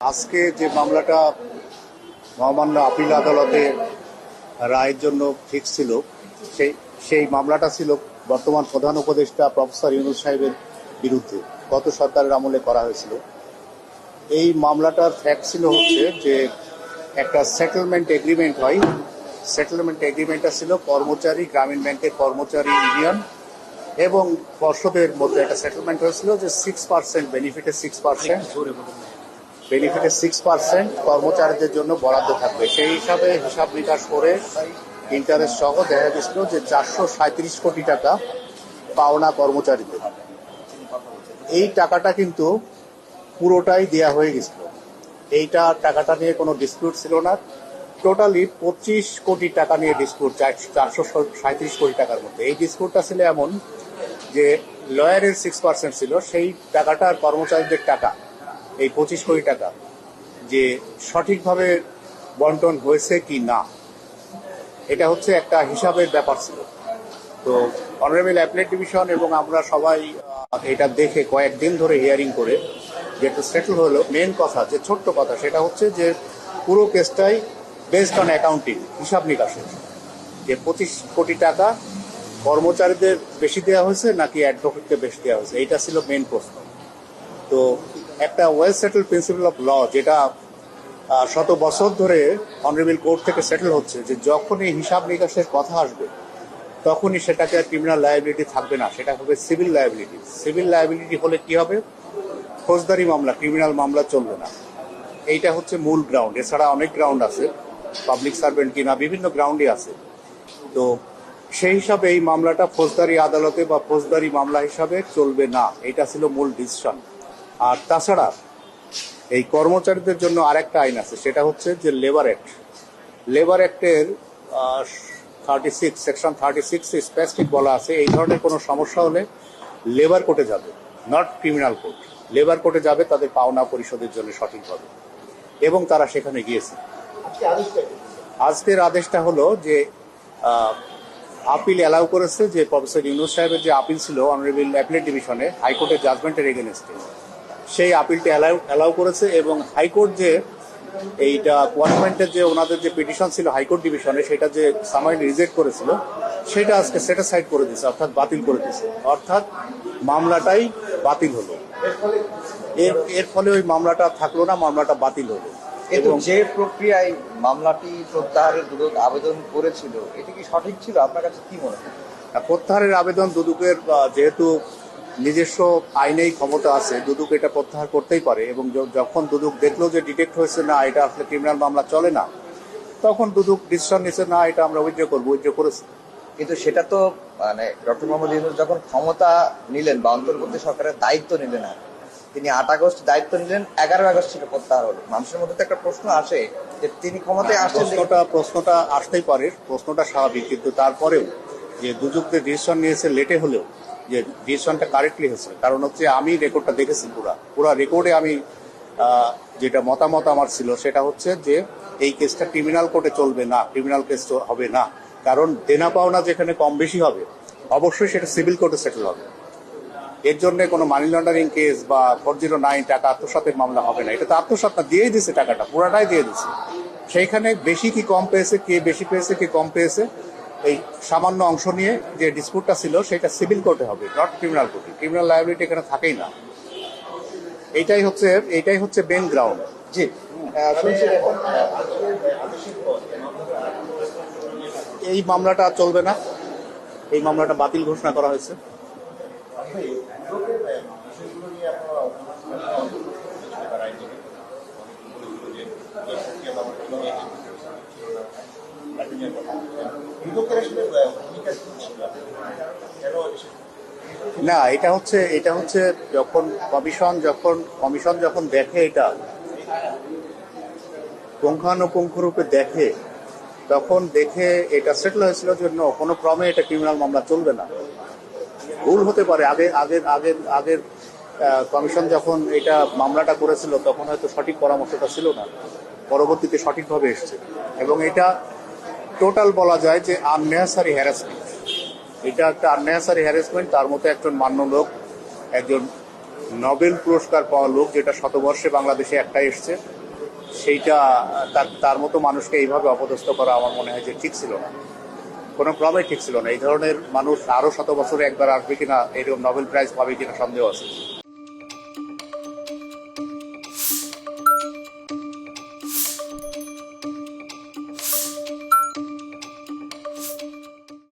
আজকে যে মামলাটা মহামান্য আপিল আদালতে রায়ের জন্য ফিক্স ছিল, সেই সেই মামলাটা ছিল বর্তমান প্রধান উপদেষ্টা প্রফেসর ইউনূস সাহেবের বিরুদ্ধে গত সরকারের আমলে করা হয়েছিল। এই মামলাটার ফ্যাক্ট ছিল হচ্ছে যে একটা সেটেলমেন্ট এগ্রিমেন্ট হয়। সেটেলমেন্ট এগ্রিমেন্টটা ছিল কর্মচারী, গ্রামীণ ব্যাংকের কর্মচারী ইউনিয়ন এবং পর্ষদের মধ্যে একটা সেটেলমেন্ট হয়েছিল যে 6% বেনিফিটের 6% কর্মচারীদের জন্য বরাদ্দ থাকবে। সেই হিসাবে হিসাব নিকাশ করে ইন্টারেস্ট সহ দেখা গেছিল যে 437 কোটি টাকা পাওনা কর্মচারীদের। এই টাকাটা কিন্তু পুরোটাই দেয়া হয়ে গেছিল। এইটা টাকাটা নিয়ে কোনো ডিসপিউট ছিল না। টোটালি 25 কোটি টাকা নিয়ে ডিসপিউট, 437 কোটি টাকার মধ্যে। এই ডিসপিউটটা ছিল এমন যে লয়ারের 6% ছিল, সেই টাকাটা আর কর্মচারীদের টাকা, এই 25 কোটি টাকা যে সঠিকভাবে বন্টন হয়েছে কি না, এটা হচ্ছে একটা হিসাবের ব্যাপার ছিল। তো অনারেবল অ্যাপিলেট ডিভিশন এবং আমরা সবাই এটা দেখে কয়েকদিন ধরে হিয়ারিং করে যেটা সেটেল হলো, মেন কথা যে ছোট্ট কথা সেটা হচ্ছে যে পুরো কেসটাই বেসড অন অ্যাকাউন্টিং, হিসাব নিকাশের, যে 25 কোটি টাকা কর্মচারীদের বেশি দেওয়া হয়েছে নাকি অ্যাডভোকেটকে বেশি দেওয়া হয়েছে, এইটা ছিল মেন প্রশ্ন। তো একটা well settled principle of law, যেটা শত বছর ধরে অনারেবল কোর্ট থেকে সেটেল হচ্ছে, যে যখনই হিসাব নিকাশের কথা আসবে তখনই সেটাকে আর ক্রিমিনাল লায়াবিলিটি থাকবে না, সেটা হবে সিভিল লায়াবিলিটি। সিভিল লায়াবিলিটি হলে কি হবে? ফৌজদারি মামলা, ক্রিমিনাল মামলা চলবে না। এইটা হচ্ছে মূল গ্রাউন্ড। এছাড়া অনেক গ্রাউন্ড আছে, পাবলিক সার্ভেন্ট কিনা বিভিন্ন গ্রাউন্ডে আছে। তো সেই হিসাবে এই মামলাটা ফৌজদারি আদালতে বা ফৌজদারি মামলা হিসাবে চলবে না, এটা ছিল মূল ডিসিশন। আর তাছাড়া এই কর্মচারীদের জন্য আরেকটা আইন আছে, সেটা হচ্ছে যে লেবার অ্যাক্ট। লেবার অ্যাক্টের 36 সেকশন 36 স্পেসিফিক বলা আছে এই ধরনের কোনো সমস্যা হলে লেবার কোর্টে যাবে, নট ক্রিমিনাল কোর্ট। লেবার কোর্টে যাবে তাদের পাওনা পরিশোধের জন্য সঠিকভাবে, এবং তারা সেখানে গিয়েছে। আজকের আদেশটা হলো যে আপিল অ্যালাউ করেছে, যে প্রফেসর ইউনূস সাহেবের যে আপিল ছিল অনারেবল অ্যাপিলেট ডিভিশনে হাইকোর্টের জাজমেন্টের এগেনস্টে, সেই আপিলটা অ্যালাউ করেছে। এবং হাইকোর্ট যে এইটা কোয়ারমেন্টের যে ওনাদের যে পিটিশন ছিল হাইকোর্ট ডিভিশনে, সেটা যে সামাইন রিজেক্ট করেছিল, সেটা আজকে সেটিসফাইড করে দিয়েছে, অর্থাৎ বাতিল করে দিয়েছে। অর্থাৎ মামলাটাই বাতিল হলো। এর ফলে ওই মামলাটা থাকলো না, মামলাটা বাতিল হলো। এবং যে প্রক্রিয়ায় মামলাটি প্রত্যাহারের দুদক আবেদন করেছিল, এটি কি সঠিক ছিল? আপনার কাছে কি মনে হয়? প্রত্যাহারের আবেদন দুদকের, যেহেতু নিজস্ব আইনেই ক্ষমতা আছে, দুদক এটা প্রত্যাহার করতেই পারে। এবং যখন দুদক দেখলো যে ডিটেক্ট হয়েছে না, এটা আসলে ক্রিমিনাল মামলা চলে না, তখন দুদক ডিসিশন নিয়েছে না এটা আমরা উইথড্র করবো, উইথড্র করেছে। কিন্তু সেটা তো মানে ডক্টর মোহাম্মদ ইউনূস যখন ক্ষমতা নিলেন বা অন্তর্বর্তী সরকারের দায়িত্ব নিলেন, তিনি 8 আগস্ট দায়িত্ব নিলেন, 11 আগস্ট থেকে প্রত্যাহার হলো। মানুষের মধ্যে তো একটা প্রশ্ন আসে যে তিনি ক্ষমতায় আসছেন, প্রশ্নটা আসতেই পারে, প্রশ্নটা স্বাভাবিক। কিন্তু তারপরেও যে দুদক ডিসিশন নিয়েছে লেটে হলেও, যে ডিসিশনটা কারেক্টলি হয়েছে। কারণ হচ্ছে আমি রেকর্ডটা দেখেছি, পুরা রেকর্ডে আমি যেটা মতামত আমার ছিল সেটা হচ্ছে যে এই কেসটা ক্রিমিনাল কোর্টে চলবে না, ক্রিমিনাল কেস হবে না। কারণ দেনা পাওনা যেখানে কম বেশি হবে, অবশ্যই সেটা সিভিল কোর্টে সেটেল হবে। এর জন্য কোনো মানি লন্ডারিং কেস বা 409 টাকা আত্মসাতের মামলা হবে না। এটা তো আত্মসাত না, দিয়েই দিচ্ছে, টাকাটা পুরাটাই দিয়ে দিচ্ছে। সেইখানে বেশি কি কম পেয়েছে, কে বেশি পেয়েছে কি কম পেয়েছে, এই সামান্য অংশ নিয়ে যে ডিসপিউটটা ছিল সেটা সিভিল কোর্টে হবে, নট ক্রিমিনাল কোর্টে। ক্রিমিনাল লায়াবিলিটি এখানে থাকেই না। এইটাই হচ্ছে মেন গ্রাউন্ড। জি এই মামলাটা চলবে না, এই মামলাটা বাতিল ঘোষণা করা হয়েছে। না, এটা হচ্ছে যখন কমিশন যখন দেখে, এটা পুঙ্খানুপুঙ্খ রূপে দেখে, তখন দেখে এটা সেটেল হয়েছিল জন্য কোনো ক্রমে এটা ক্রিমিনাল মামলা চলবে না। ভুল হতে পারে, আগের কমিশন যখন এটা মামলাটা করেছিল তখন হয়তো সঠিক পরামর্শটা ছিল না, পরবর্তীতে সঠিকভাবে এসছে। এবং এটা টোটাল বলা যায় যে আননেসেসারি হ্যারাসমেন্ট। এটা একটা আননেসেসারি হ্যারাসমেন্ট। তার মতো একজন মান্য লোক, একজন নোবেল পুরস্কার পাওয়া লোক, যেটা শতবর্ষে বাংলাদেশে একটা এসছে, সেইটা তার মতো মানুষকে এইভাবে অপদস্থ করা আমার মনে হয় যে ঠিক ছিল না, কোনো ক্রমে ঠিক ছিল না। এই ধরনের মানুষ আরো শত বছরে একবার আসবে কিনা, এরকম নোবেল প্রাইজ পাবে কিনা সন্দেহ আছে।